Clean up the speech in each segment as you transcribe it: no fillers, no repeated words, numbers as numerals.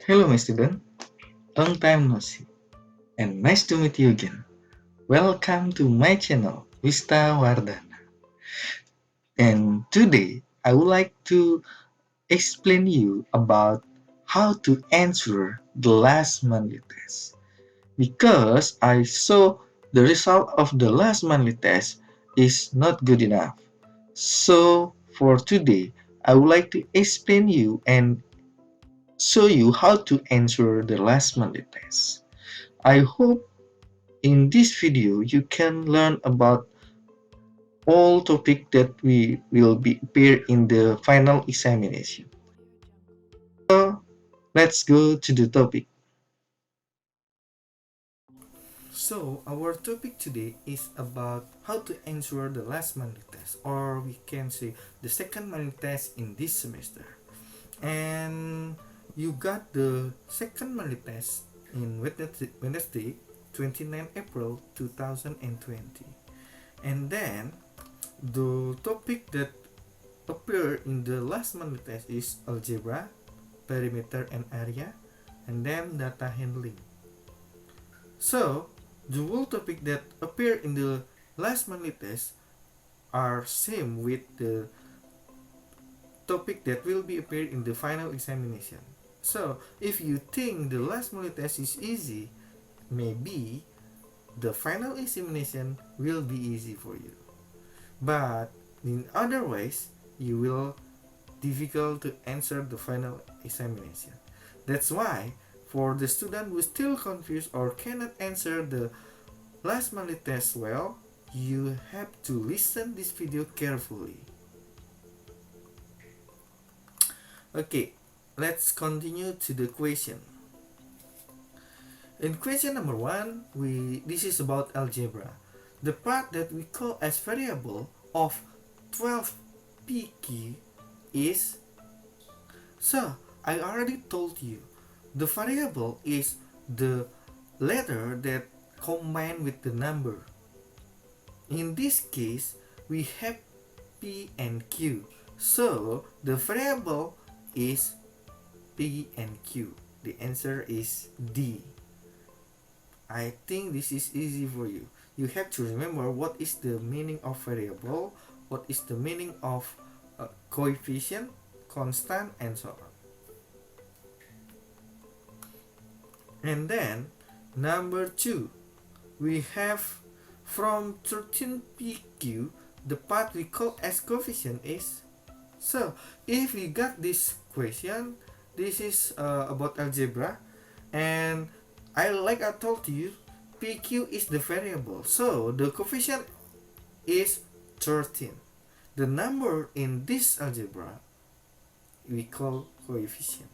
Hello, my student. Long time no see, and nice to meet you again. Welcome to my channel, Vista Wardana. And today, I would like to explain you about how to answer the last monthly test. Because I saw the result of the last monthly test is not good enough. So for today, I would like to explain you and show you how to answer the last monthly test. I hope in this video you can learn about all topic that we will be appear in the final examination. So let's go to the topic. So our topic today is about how to answer the last monthly test, or we can say the second monthly test in this semester. And you got the second monthly test in Wednesday 29 April 2020. And then the topic that appear in the last monthly test is algebra, perimeter and area, and then data handling. So the whole topic that appear in the last monthly test are same with the topic that will be appeared in the final examination. So if you think the last monthly test is easy, maybe the final examination will be easy for you. But in other ways, you will difficult to answer the final examination. That's why for the student who is still confused or cannot answer the last monthly test well, you have to listen this video carefully. Okay, let's continue to the question. In question number 1, this is about algebra. The part that we call as variable of 12 PQ is, so I already told you, the variable is the letter that combined with the number. In this case, we have P and Q. So the variable is P and Q. The answer is D. I think this is easy for you. You have to remember what is the meaning of variable, what is the meaning of coefficient, constant, and so on. And then number 2, we have from 13PQ, the part we call as coefficient is, so if we got this question, this is about algebra, and like I told you, PQ is the variable, so the coefficient is 13. The number in this algebra we call coefficient.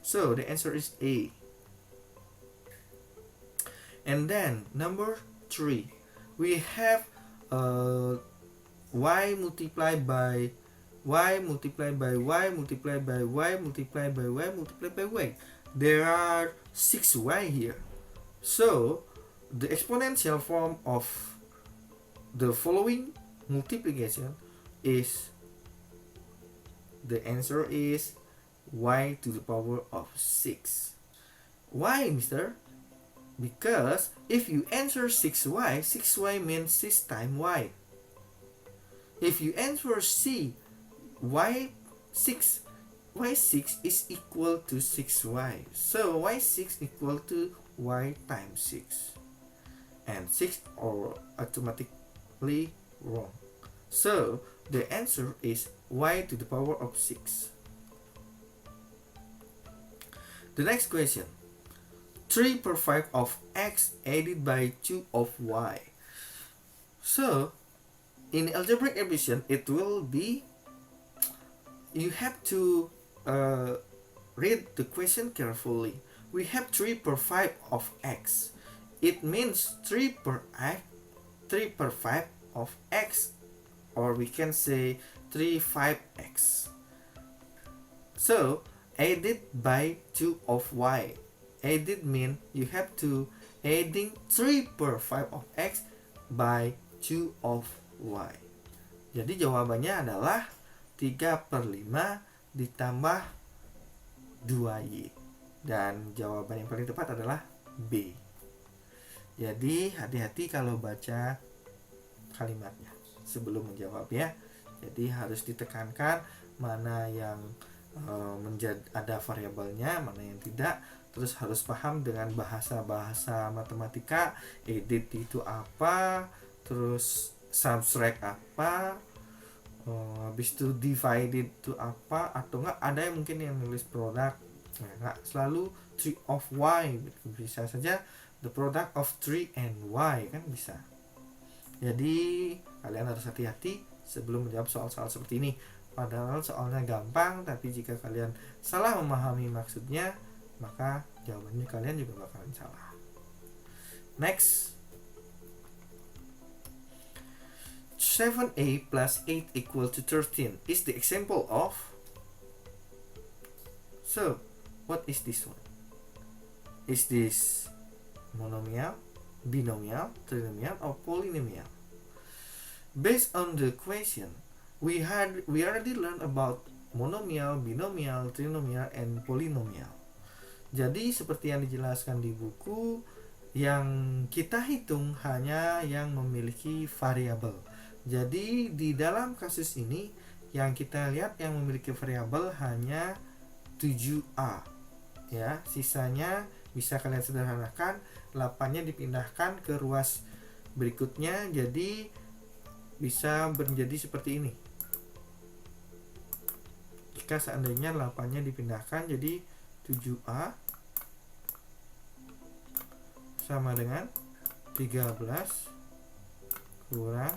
So the answer is A. And then number 3, we have y multiplied by y multiplied by y multiplied by y multiplied by y multiplied by y. There are 6y here. So the exponential form of the following multiplication is, the answer is y to the power of 6. Why, mister? Because if you answer 6y, 6y means 6 times y. If you answer C, y6 is equal to 6y. So y6 equal to y times 6. And 6 are automatically wrong. So the answer is y to the power of 6. The next question. 3 per 5 of x added by 2 of y. So in algebraic addition, it will be, you have to read the question carefully. We have 3 per 5 of x. It means 3 per 5 of x, or we can say 5x. So added by 2 of y. Added mean you have to adding 3 per 5 of x by 2 of y. Jadi jawabannya adalah 3 per 5 ditambah 2Y. Dan jawaban yang paling tepat adalah B. Jadi hati-hati kalau baca kalimatnya sebelum menjawab ya. Jadi harus ditekankan mana yang ada variabelnya, mana yang tidak. Terus harus paham dengan bahasa-bahasa matematika, edit itu apa, terus subtract apa, habis itu divided itu apa, atau enggak ada yang mungkin yang nulis produk. Nah, enggak selalu 3 of y, bisa saja the product of 3 and y, kan bisa. Jadi kalian harus hati-hati sebelum menjawab soal-soal seperti ini. Padahal soalnya gampang, tapi jika kalian salah memahami maksudnya, maka jawabannya kalian juga bakalan salah. Next. 7a plus 8 equal to 13 is the example of. So, what is this one? Is this monomial, binomial, trinomial, or polynomial? Based on the question, we already learned about monomial, binomial, trinomial, and polynomial. Jadi seperti yang dijelaskan di buku, yang kita hitung hanya yang memiliki variabel. Jadi di dalam kasus ini yang kita lihat yang memiliki variabel hanya 7a. Ya, sisanya bisa kalian sederhanakan, 8-nya dipindahkan ke ruas berikutnya, jadi bisa menjadi seperti ini. Jika seandainya 8-nya dipindahkan jadi 7a sama dengan 13 kurang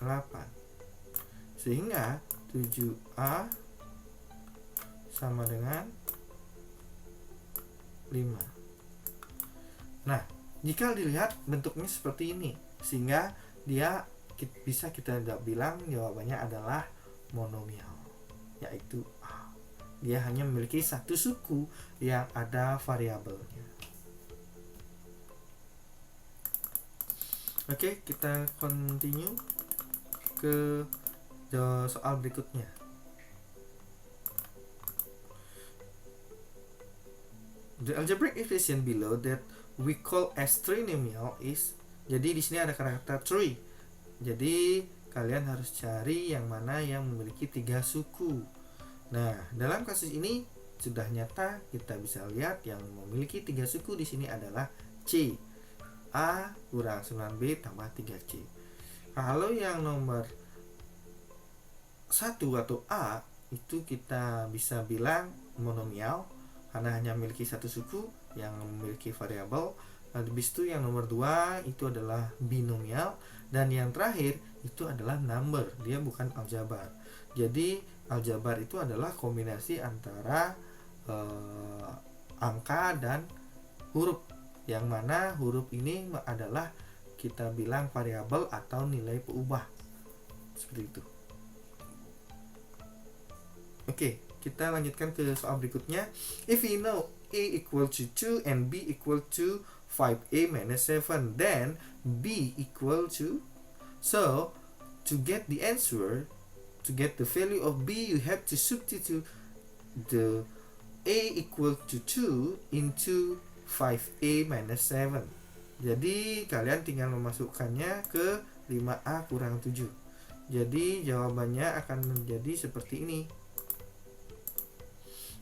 8, sehingga 7a sama dengan 5. Nah, jika dilihat bentuknya seperti ini, sehingga dia bisa kita bilang jawabannya adalah monomial, yaitu A. Dia hanya memiliki satu suku yang ada variabelnya. Oke, kita continue ke soal berikutnya. The algebraic equation below that we call as trinomial is, jadi di sini ada kata 3. Jadi kalian harus cari yang mana yang memiliki 3 suku. Nah, dalam kasus ini sudah nyata, kita bisa lihat yang memiliki 3 suku di sini adalah C. A kurang 9B tambah 3C. Kalau yang nomor 1 atau A itu kita bisa bilang monomial karena hanya memiliki satu suku yang memiliki variabel. Habis itu yang nomor 2 itu adalah binomial, dan yang terakhir itu adalah number. Dia bukan aljabar. Jadi aljabar itu adalah kombinasi antara angka dan huruf, yang mana huruf ini adalah kita bilang variabel atau nilai peubah. Seperti itu. Oke, kita lanjutkan ke soal berikutnya. If we know A equal to 2 and B equal to 5A minus 7, then B equal to. So, to get the answer, to get the value of B, you have to substitute the A equal to 2 into 5A minus 7. Jadi kalian tinggal memasukkannya ke 5A kurang 7. Jadi jawabannya akan menjadi seperti ini.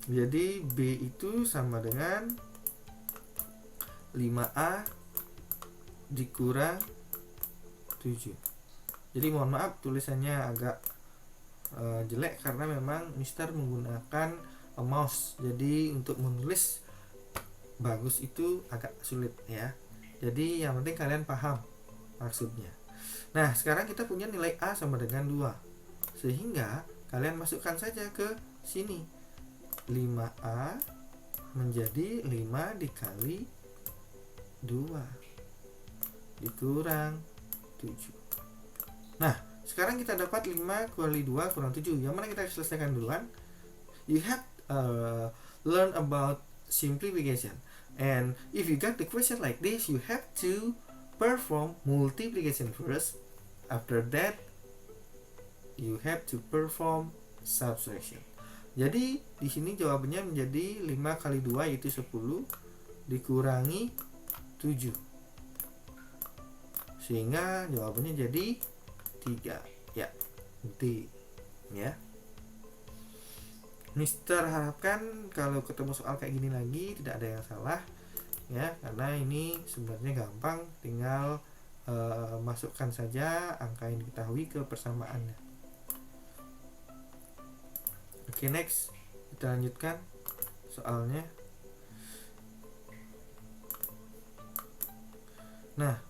Jadi B itu sama dengan 5A dikurang 7. Jadi mohon maaf tulisannya agak jelek karena memang Mister menggunakan mouse. Jadi untuk menulis bagus itu agak sulit ya. Jadi yang penting kalian paham maksudnya. Nah, sekarang kita punya nilai A sama dengan 2. Sehingga kalian masukkan saja ke sini. 5A menjadi 5 dikali 2 dikurang 7. Nah, sekarang kita dapat 5 kali 2 kurang 7. Yang mana kita selesaikan duluan? You have learn about simplification. And if you got the question like this, you have to perform multiplication first. After that, you have to perform subtraction. Jadi di sini jawabannya menjadi 5 kali 2 yaitu 10 dikurangi 7. Sehingga jawabannya jadi 3. Ya, D ya. Mister harapkan kalau ketemu soal kayak gini lagi tidak ada yang salah ya, karena ini sebenarnya gampang, tinggal masukkan saja angka yang diketahui ke persamaannya. Oke, next kita lanjutkan soalnya. Nah,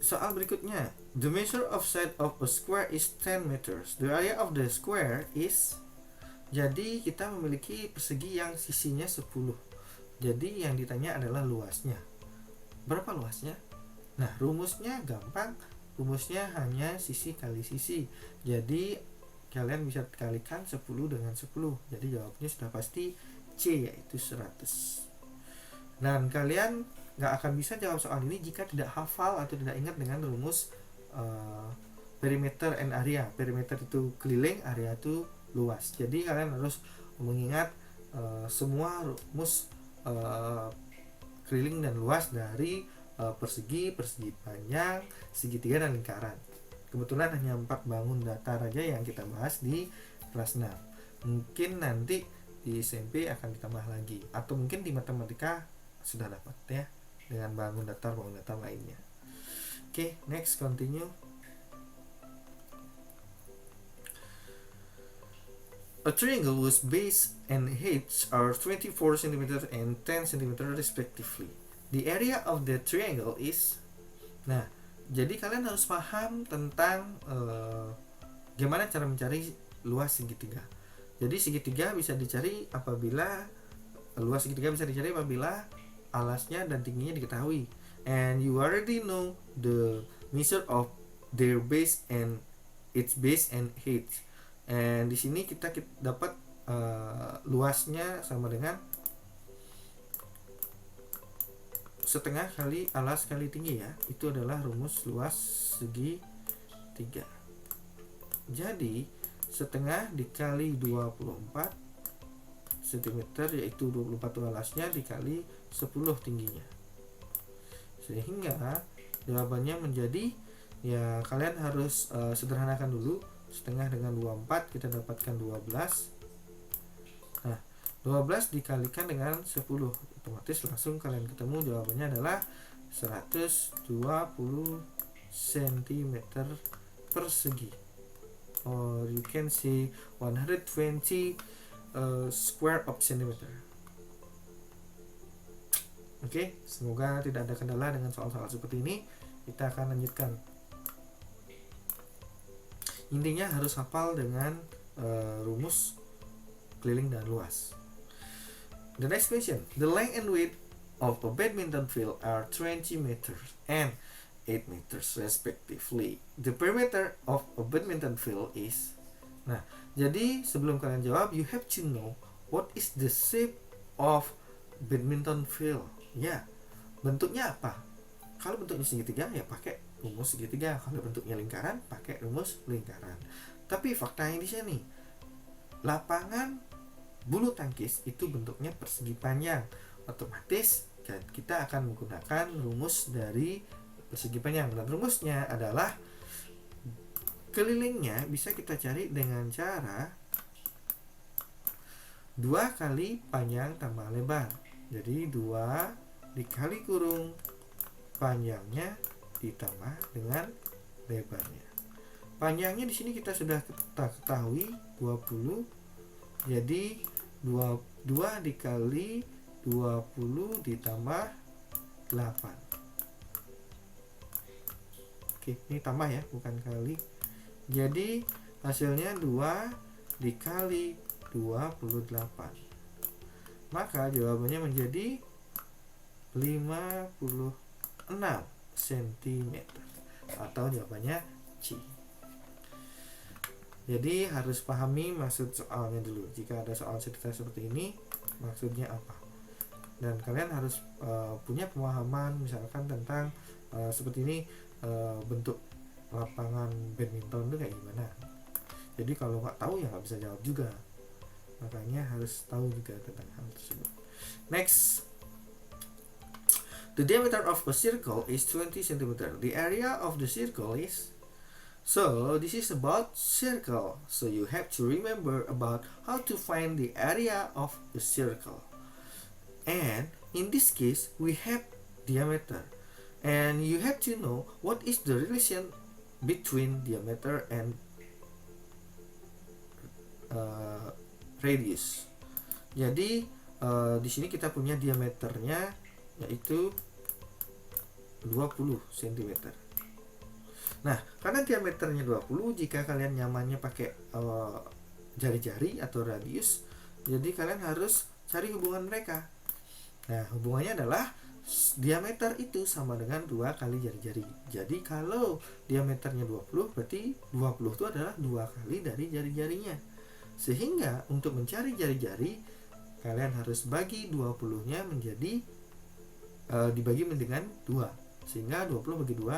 soal berikutnya, the measure of side of a square is 10 meters. The area of the square is. Jadi kita memiliki persegi yang sisinya 10. Jadi yang ditanya adalah luasnya. Berapa luasnya? Nah, rumusnya gampang. Rumusnya hanya sisi kali sisi. Jadi kalian bisa kalikan 10 dengan 10. Jadi jawabnya sudah pasti C, yaitu 100. Dan kalian gak akan bisa jawab soal ini jika tidak hafal atau tidak ingat dengan rumus perimeter and area. Perimeter itu keliling, area itu luas. Jadi kalian harus mengingat semua rumus keliling dan luas dari persegi, persegi panjang, segitiga dan lingkaran. Kebetulan hanya 4 bangun datar aja yang kita bahas di kelas 6. Mungkin nanti di SMP akan ditambah lagi, atau mungkin di matematika sudah dapat ya, dengan bangun datar lainnya. Oke, next continue. A triangle whose base and height are 24 cm and 10 cm respectively. The area of the triangle is. Nah, jadi kalian harus paham tentang gimana cara mencari luas segitiga. Jadi segitiga bisa dicari apabila luas segitiga bisa dicari apabila alasnya dan tingginya diketahui. And you already know the measure of their base and its base and height. And di sini kita dapat luasnya sama dengan setengah kali alas kali tinggi ya. Itu adalah rumus luas segitiga. Jadi setengah dikali 24 cm yaitu 24 alasnya dikali 10 tingginya. Sehingga jawabannya menjadi, ya kalian harus sederhanakan dulu. Setengah dengan 24 kita dapatkan 12. Nah, 12 dikalikan dengan 10, otomatis langsung kalian ketemu jawabannya adalah 120 cm persegi, or you can say 120 square of centimeter. Oke, semoga tidak ada kendala dengan soal-soal seperti ini. Kita akan lanjutkan. Intinya harus hafal dengan rumus keliling dan luas. The next question. The length and width of a badminton field are 20 meters and 8 meters respectively. The perimeter of a badminton field is. Nah, jadi sebelum kalian jawab, you have to know what is the shape of badminton field. Ya, bentuknya apa? Kalau bentuknya segitiga ya pakai rumus segitiga. Kalau bentuknya lingkaran pakai rumus lingkaran. Tapi faktanya di sini, lapangan bulu tangkis itu bentuknya persegi panjang. Otomatis kita akan menggunakan rumus dari persegi panjang. Dan rumusnya adalah kelilingnya bisa kita cari dengan cara 2 kali panjang tambah lebar. Jadi 2 dikali kurung panjangnya ditambah dengan lebarnya. Panjangnya di sini kita sudah ketahui 20. Jadi 2 dikali 20 ditambah 8. Oke, ini tambah ya, bukan kali. Jadi hasilnya 2 dikali 28. Maka jawabannya menjadi 56 cm, atau jawabannya C. Jadi harus pahami maksud soalnya dulu. Jika ada soal cerita seperti ini, maksudnya apa? Dan kalian harus punya pemahaman misalkan tentang seperti ini, bentuk lapangan badminton itu kayak gimana. Jadi kalau nggak tahu ya nggak bisa jawab juga. makanya harus tahu juga tentang hal tersebut. Next, the diameter of a circle is 20 cm. The area of the circle is, so this is about circle, so you have to remember about how to find the area of a circle. And in this case we have diameter, and you have to know what is the relation between diameter and radius. Jadi di sini kita punya diameternya yaitu 20 cm. Nah, karena diameternya 20, jika kalian nyamannya pakai jari-jari atau radius, jadi kalian harus cari hubungan mereka. Nah, hubungannya adalah diameter itu sama dengan 2 kali jari-jari. Jadi kalau diameternya 20, berarti 20 itu adalah 2 kali dari jari-jarinya. Sehingga untuk mencari jari-jari, kalian harus bagi 20-nya menjadi dibagi dengan 2. Sehingga 20 bagi 2,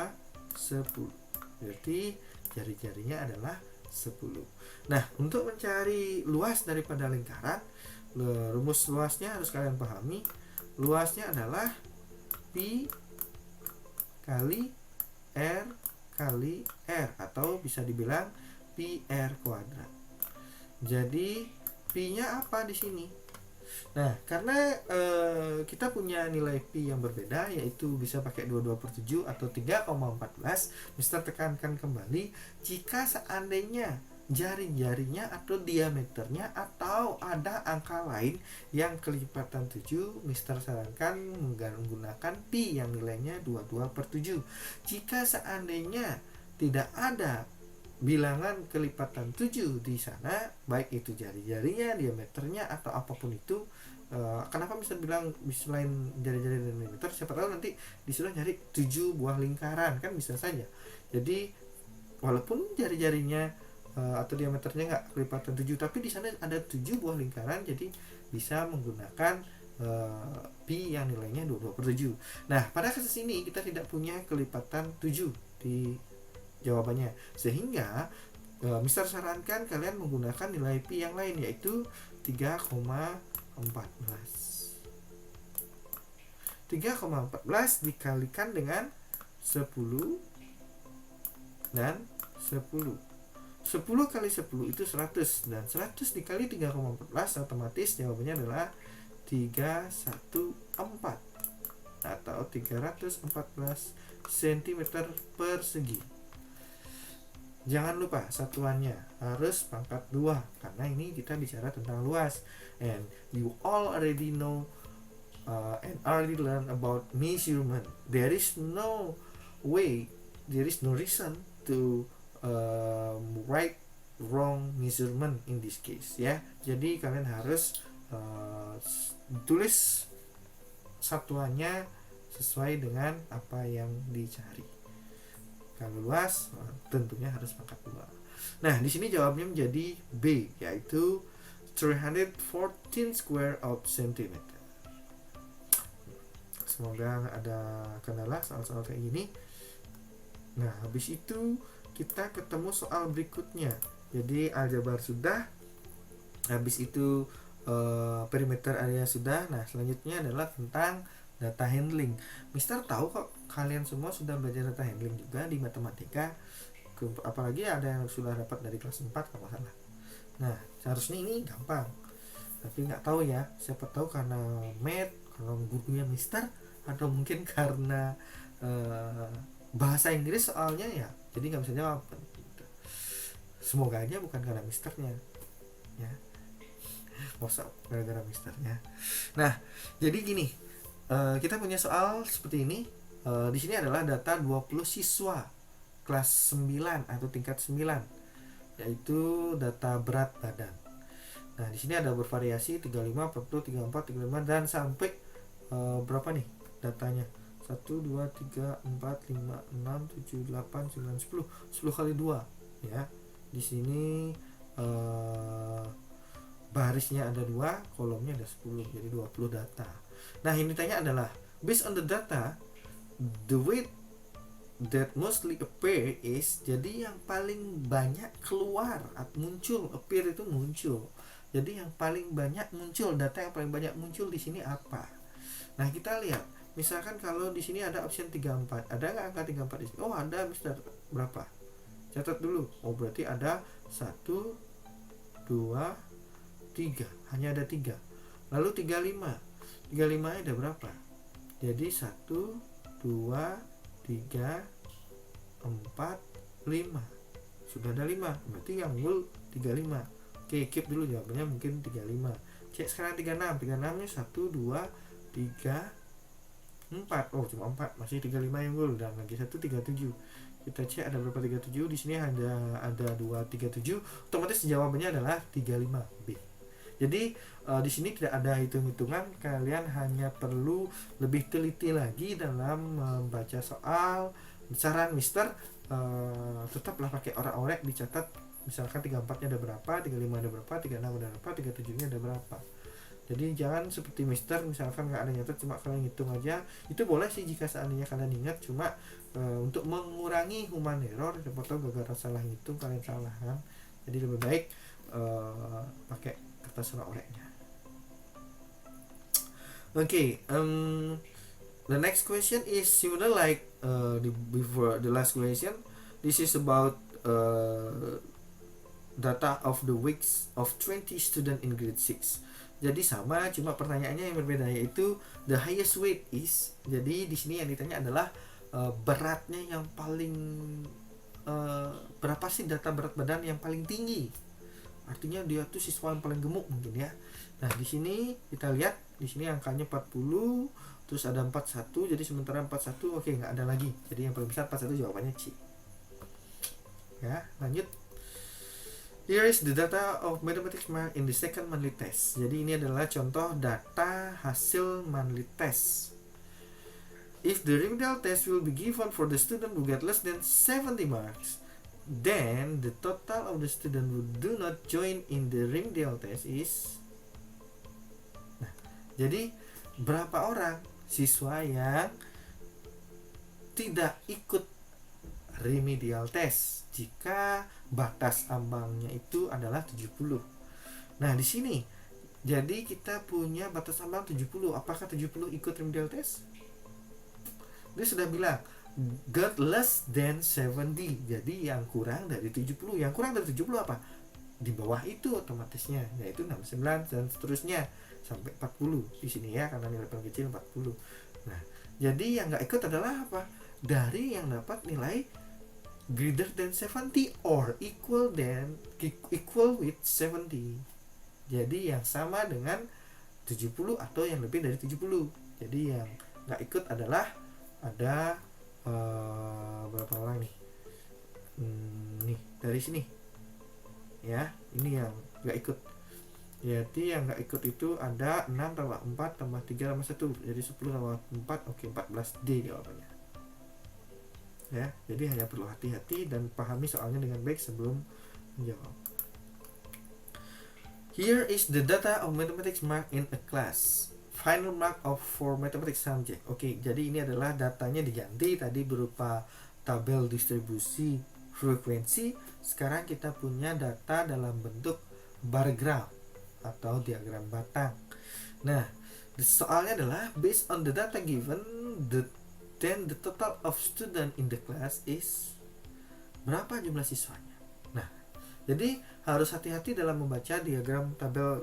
10. Berarti jari-jarinya adalah 10. Nah, untuk mencari luas daripada lingkaran, rumus luasnya harus kalian pahami. Luasnya adalah Pi kali R kali R, atau bisa dibilang Pi R kuadrat. Jadi Pi-nya apa di sini? Nah, karena kita punya nilai Pi yang berbeda, yaitu bisa pakai 22/7 atau 3,14, Mister tekankan kembali, jika seandainya jari-jarinya atau diameternya atau ada angka lain yang kelipatan 7, Mister sarankan menggunakan Pi yang nilainya 22/7. Jika seandainya tidak ada bilangan kelipatan 7 di sana, baik itu jari-jarinya, diameternya, atau apapun itu, kenapa bisa bilang selain jari-jari dan diameter, siapa tahu nanti disuruh nyari 7 buah lingkaran, kan bisa saja. Jadi walaupun jari-jarinya atau diameternya nggak kelipatan 7, tapi di sana ada 7 buah lingkaran, jadi bisa menggunakan Pi yang nilainya 22/7. Nah, pada kasus ini kita tidak punya kelipatan 7 di jawabannya, sehingga Mister sarankan kalian menggunakan nilai Pi yang lain, yaitu 3,14. 3,14 dikalikan dengan 10 dan 10. 10 kali 10 itu 100, dan 100 dikali 3,14 otomatis jawabannya adalah 314 atau 314 cm persegi. Jangan lupa satuannya harus pangkat 2, karena ini kita bicara tentang luas. And you all already know and already learn about measurement. There is no reason to write wrong measurement in this case, ya. Jadi kalian harus tulis satuannya sesuai dengan apa yang dicari. Kalau luas tentunya harus pangkat 2. Nah, di sini jawabnya menjadi B, yaitu 314 square of centimeter. Semoga ada kendala soal-soal kayak gini. Nah, habis itu kita ketemu soal berikutnya. Jadi aljabar sudah, habis itu perimeter area sudah. Nah, selanjutnya adalah tentang data handling. Mister tahu kok kalian semua sudah belajar data handling juga di matematika, apalagi ada yang sudah dapat dari kelas 4 kalau salah. Nah, seharusnya ini gampang, tapi nggak tahu ya, siapa tahu karena math, karena gurunya Mister, atau mungkin karena bahasa Inggris soalnya ya, jadi nggak bisa jawab. Semoga aja bukan karena Misternya ya, masa gara-gara Misternya. Nah, jadi gini, kita punya soal seperti ini. Di sini adalah data 20 siswa kelas 9 atau tingkat 9, yaitu data berat badan. Nah, di sini ada bervariasi 35, 40, 34, 35 dan sampai berapa nih datanya? 1 2 3 4 5 6 7 8 9 10. 10 kali 2 ya. Di sini barisnya ada 2, kolomnya ada 10, jadi 20 data. Nah, yang ditanya adalah based on the data, the weight that mostly appear is, jadi yang paling banyak keluar atau muncul, appear itu muncul, Jadi yang paling banyak muncul, data yang paling banyak muncul di sini apa? Nah, kita lihat. Misalkan kalau di sini ada option 34, ada nggak angka 34 di sini? Oh, ada, Mister. Berapa? Catat dulu. Oh, berarti ada 1, 2, 3. Hanya ada 3. Lalu 35. 35 ada berapa? Jadi 1, 2, 3, 4, 5. Sudah ada 5. Berarti yang unggul 35. Oke, keep dulu jawabannya, mungkin 35. Cek sekarang 36. 36 nya 1, 2, 3, 4. Oh, cuma 4. Masih 35 yang unggul. Dan lagi 1, 37. Kita cek ada berapa 37. Di sini ada 2, 37. Otomatis jawabannya adalah 35B. Jadi di sini tidak ada hitung-hitungan, kalian hanya perlu lebih teliti lagi dalam membaca soal. Saran Mister, tetaplah pakai orak-orek, dicatat misalkan 34 nya ada berapa, 35 ada berapa, 36 ada berapa, 37 nya ada berapa. Jadi jangan seperti Mister, misalkan nggak ada nyatet, cuma kalian hitung aja. Itu boleh sih jika seandainya kalian ingat, cuma untuk mengurangi human error, siapa tahu gara-gara salah hitung kalian salah kan. Jadi lebih baik pakai kertas orak-oreknya. Okay, the next question is similar like before the last question. This is about data of the weeks of 20 student in grade 6. Jadi sama, cuma pertanyaannya yang berbeda, yaitu the highest weight is. Jadi di sini yang ditanya adalah beratnya yang paling berapa sih data berat badan yang paling tinggi. Artinya dia tuh siswa yang paling gemuk mungkin ya. Nah, di sini kita lihat, di sini angkanya 40, terus ada 41, jadi sementara 41 oke, nggak ada lagi. Jadi yang paling besar 41, jawabannya C. Ya, lanjut. Here is the data of mathematics mark in the second monthly test. Jadi ini adalah contoh data hasil monthly test. If the remedial test will be given for the student who get less than 70 marks, then the total of the student who do not join in the remedial test is. Nah, jadi berapa orang siswa yang tidak ikut remedial test jika batas ambangnya itu adalah 70. Nah, di sini jadi kita punya batas ambang 70. Apakah 70 ikut remedial test? Dia sudah bilang got less than 70. Jadi yang kurang dari 70. Yang kurang dari 70 apa? Di bawah itu otomatisnya, yaitu 69 dan seterusnya sampai 40 di sini ya, karena nilai paling kecil 40. Nah, jadi yang nggak ikut adalah apa? Dari yang dapat nilai greater than 70 or equal with 70. Jadi yang sama dengan 70 atau yang lebih dari 70. Jadi yang nggak ikut adalah ada berapa orang nih? Nih dari sini ya, ini yang nggak ikut. Jadi yang nggak ikut itu ada 6 tambah 4 tambah 3 tambah 1, jadi 10 tambah 4, oke 14D jawabannya ya. Jadi hanya perlu hati-hati dan pahami soalnya dengan baik sebelum menjawab. Here is the data of mathematics mark in a class. Final mark of for mathematics subject. Oke, jadi ini adalah datanya diganti, tadi berupa tabel distribusi frekuensi. Sekarang kita punya data dalam bentuk bar graph atau diagram batang. Nah, soalnya adalah based on the data given, then the total of student in the class is berapa jumlah siswanya. Nah, jadi harus hati-hati dalam membaca diagram tabel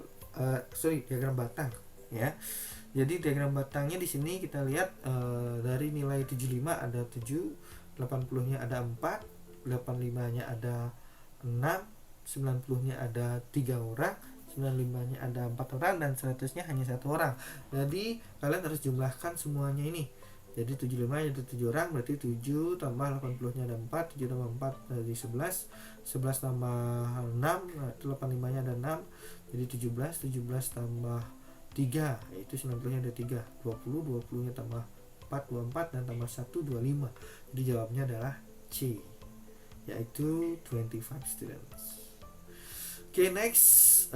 diagram batang ya. Jadi diagram batangnya di sini kita lihat dari nilai 75 ada 7, 80-nya ada 4, 85-nya ada 6, 90-nya ada 3 orang, 95-nya ada 4 orang, dan 100-nya hanya 1 orang. Jadi kalian harus jumlahkan semuanya ini. Jadi 75-nya ada 7 orang, berarti 7 tambah 80-nya ada 4, 7 tambah 4 dari 11, 11 tambah 6, 85-nya ada 6, jadi 17, 17 tambah 3, yaitu 90-nya ada 3, 20, 20-nya tambah 4, 24, dan tambah 1, 25. Jadi jawabnya adalah C, yaitu 25 students. Oke, next.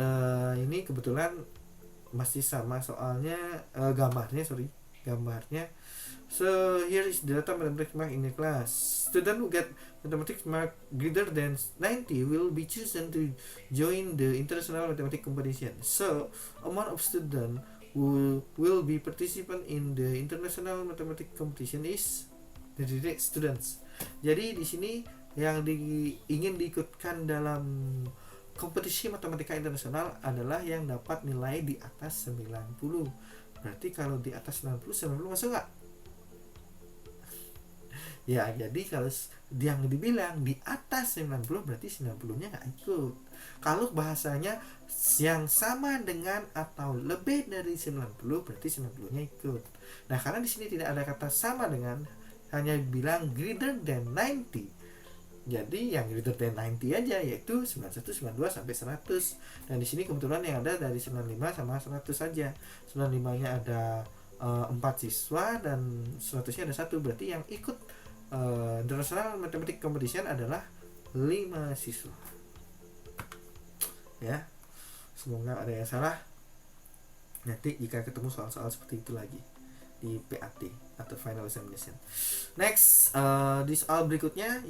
Ini kebetulan masih sama soalnya, gambarnya sorry. gambarnya. So here is the data mathematics mark in the class. Student who get mathematics mark greater than 90 will be chosen to join the international mathematics competition. So amount of student who will be participant in the international mathematics competition is the students. Jadi di sini yang ingin diikutkan dalam kompetisi matematika internasional adalah yang dapat nilai di atas 90. Berarti kalau di atas 90 masuk nggak? Ya, jadi kalau yang dibilang di atas 90 berarti 90-nya nggak ikut. Kalau bahasanya yang sama dengan atau lebih dari 90 berarti 90-nya ikut. Nah, karena di sini tidak ada kata sama dengan, hanya bilang greater than 90. Jadi yang greater than 90 aja, yaitu 91, 92 sampai 100. Dan di sini kebetulan yang ada dari 95 sama 100 saja. 95-nya ada 4 siswa dan 100-nya ada 1. Berarti yang ikut International Mathematics Competition adalah 5 siswa. Ya, semoga ada yang salah nanti jika ketemu soal-soal seperti itu lagi di PAT atau Final Examination. Next, di soal berikutnya,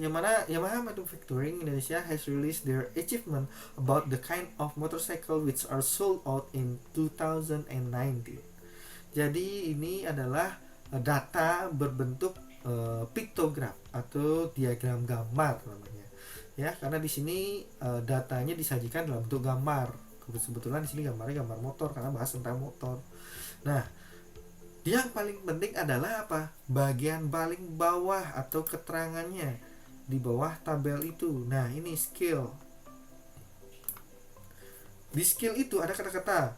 Yamaha Manufacturing Indonesia has released their achievement about the kind of motorcycle which are sold out in 2019. Jadi ini adalah data berbentuk piktograf atau diagram gambar namanya. Ya, karena di sini datanya disajikan dalam bentuk gambar. Kebetulan di sini gambarnya gambar motor karena bahas tentang motor. Nah, yang paling penting adalah apa? Bagian paling bawah atau keterangannya di bawah tabel itu. Nah, ini skill. Di skill itu ada kata-kata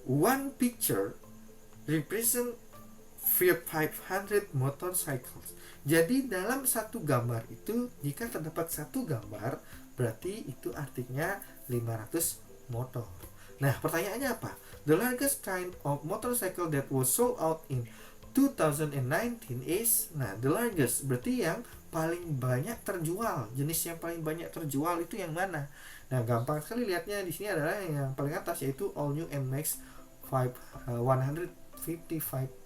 one picture represent 500 motorcycles. Jadi dalam satu gambar itu, jika terdapat satu gambar, berarti itu artinya 500 motor. Nah, pertanyaannya apa? The largest kind of motorcycle that was sold out in 2019 is, nah, the largest berarti yang paling banyak terjual. Jenis yang paling banyak terjual itu yang mana? Nah, gampang sekali lihatnya di sini adalah yang paling atas, yaitu All New NMAX 155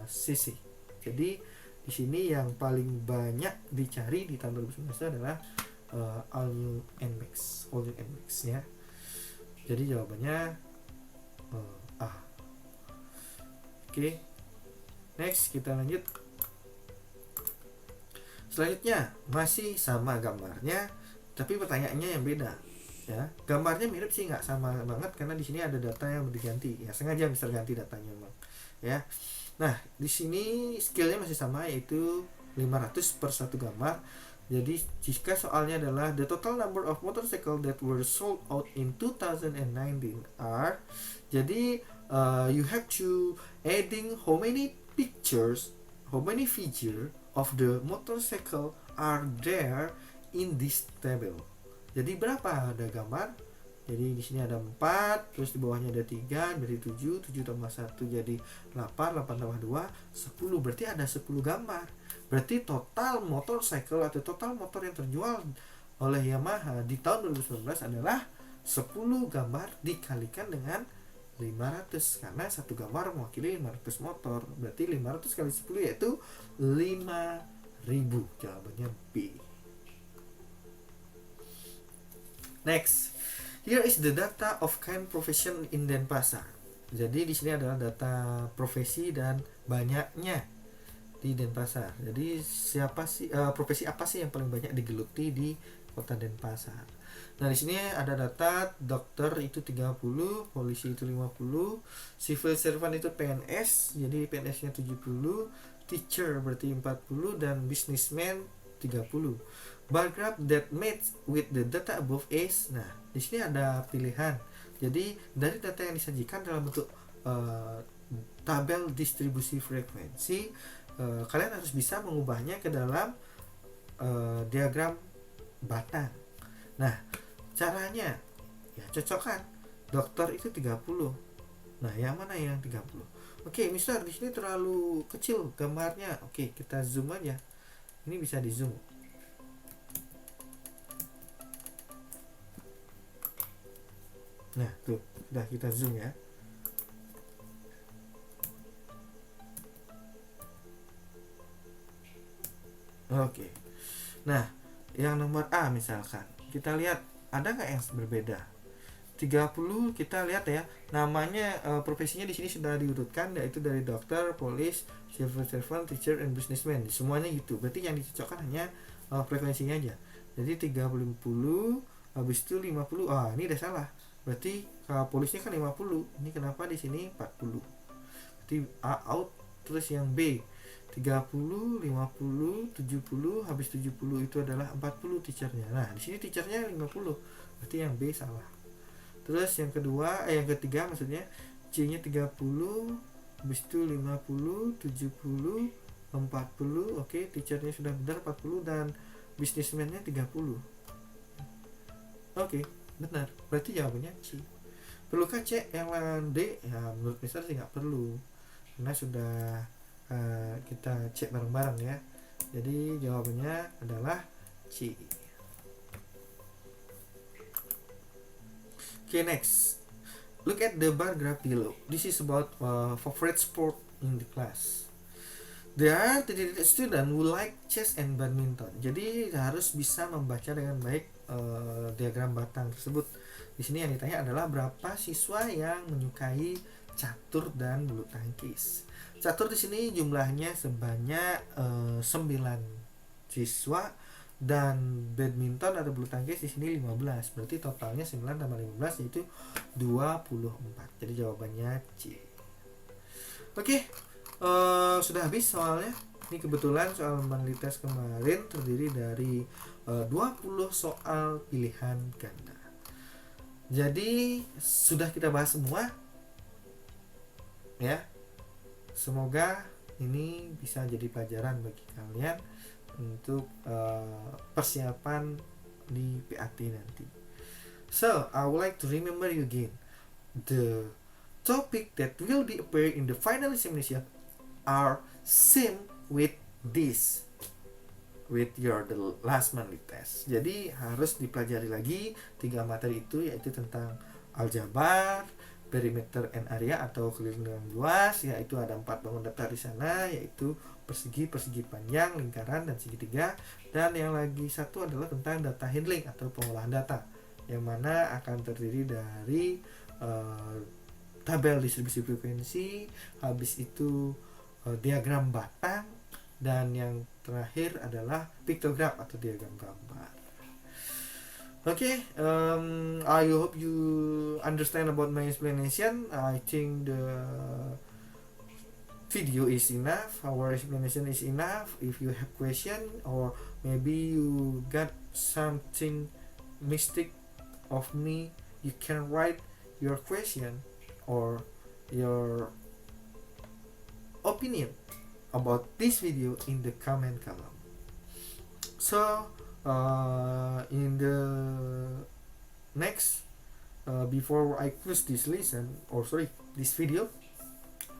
cc. Jadi di sini yang paling banyak dicari di tahun 2019 adalah All New NMAX ya. Jadi jawabannya A. Oke. Next kita lanjut. Selanjutnya masih sama gambarnya, tapi pertanyaannya yang beda. Ya, gambarnya mirip sih, nggak sama banget karena di sini ada data yang diganti. Ya, sengaja Mister ganti datanya memang. Ya. Nah, di sini skillnya masih sama, yaitu 500 per satu gambar. Jadi jika soalnya adalah the total number of motorcycle that were sold out in 2019 are, jadi you have to adding how many feature of the motorcycle are there in this table. Jadi berapa ada gambar? Jadi di sini ada 4, terus di bawahnya ada 3, berarti 7, 7 tambah 1 jadi 8, 8 tambah 2, 10. Berarti ada 10 gambar. Berarti total motorcycle atau total motor yang terjual oleh Yamaha di tahun 2019 adalah 10 gambar dikalikan dengan 500, karena satu gambar mewakili 500 motor. Berarti 500 kali 10 yaitu 5.000. Jawabannya B. Next, here is the data of kind profession in Denpasar. Jadi di sini adalah data profesi dan banyaknya di Denpasar. Jadi siapa sih profesi apa sih yang paling banyak digeluti di Kota Denpasar? Nah, di sini ada data dokter itu 30, polisi itu 50, civil servant itu PNS, jadi PNS-nya 70, teacher berarti 40 dan businessman 30. Bar graph that match with the data above is, nah di sini ada pilihan. Jadi dari data yang disajikan dalam bentuk tabel distribusi frekuensi, kalian harus bisa mengubahnya ke dalam diagram batang. Nah, caranya ya cocokkan. Dokter itu 30. Nah, yang mana yang 30? Oke, Mister, di sini terlalu kecil gambarnya. Oke, kita zoom aja. Ini bisa di zoom. Nah, tuh, udah kita zoom ya. Oke. Nah, yang nomor A misalkan, kita lihat ada nggak yang berbeda? 30 kita lihat ya, namanya profesinya di sini sudah diurutkan, yaitu dari dokter, polis, civil servant, teacher, and businessman. Semuanya gitu. Berarti yang dicocokkan hanya frekuensinya aja. Jadi 30, habis itu 50. Ah, ini udah salah. Berarti polisnya kan 50. Ini kenapa di sini 40? Berarti A out. Terus yang B 30, 50, 70, habis 70 itu adalah 40 teachernya. Nah, di sini teachernya 50. Berarti yang B salah. Terus yang kedua, yang ketiga maksudnya C-nya 30, habis itu 50, 70, 40. Oke, teachernya sudah benar 40 dan businessman-nya 30. Oke, benar. Berarti jawabannya C. Perlukah C yang lain D? Ya, menurut Mister sih nggak perlu. Karena sudah kita cek bareng-bareng ya. Jadi jawabannya adalah C. Okay, next. Look at the bar graph below. This is about favorite sport in the class. There are 3 students who like chess and badminton. Jadi harus bisa membaca dengan baik diagram batang tersebut. Di sini yang ditanya adalah berapa siswa yang menyukai catur dan bulu tangkis. Catur di sini jumlahnya sebanyak 9 siswa, dan badminton atau bulu tangkis di sini 15. Berarti totalnya 9 tambah 15 yaitu 24. Jadi jawabannya C. Oke, sudah habis soalnya. Ini kebetulan soal Manlites kemarin terdiri dari 20 soal pilihan ganda. Jadi sudah kita bahas semua ya. Semoga ini bisa jadi pelajaran bagi kalian untuk persiapan di PAT nanti. So, I would like to remember you again. The topic that will be appear in the final examination are same with this, with your the last monthly test. Jadi harus dipelajari lagi 3 materi itu, yaitu tentang aljabar, perimeter and area atau keliling luas, yaitu ada 4 bangun datar di sana, yaitu persegi, persegi panjang, lingkaran, dan segitiga. Dan yang lagi satu adalah tentang data handling atau pengolahan data, yang mana akan terdiri dari tabel distribusi frekuensi, habis itu diagram batang, dan yang terakhir adalah piktograf atau diagram gambar. Okay, I hope you understand about my explanation. I think the video is enough, our explanation is enough. If you have question or maybe you got something mistake of me, you can write your question or your opinion about this video in the comment column. So in the next before I close this lesson, or sorry, this video,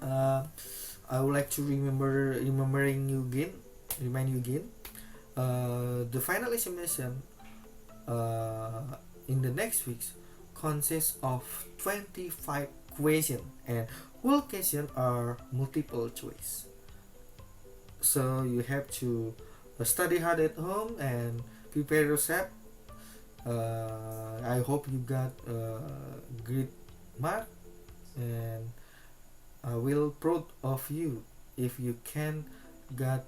I would like to remind you again the final examination in the next weeks consists of 25 questions, and all questions are multiple choice. So you have to study hard at home and prepare yourself. I hope you got great mark, and I will proud of you if you can got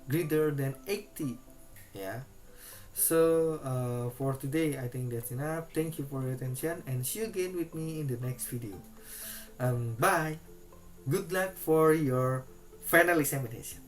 greater than 80. Yeah. So for today, I think that's enough. Thank you for your attention, and see you again with me in the next video. Bye. Good luck for your final examination.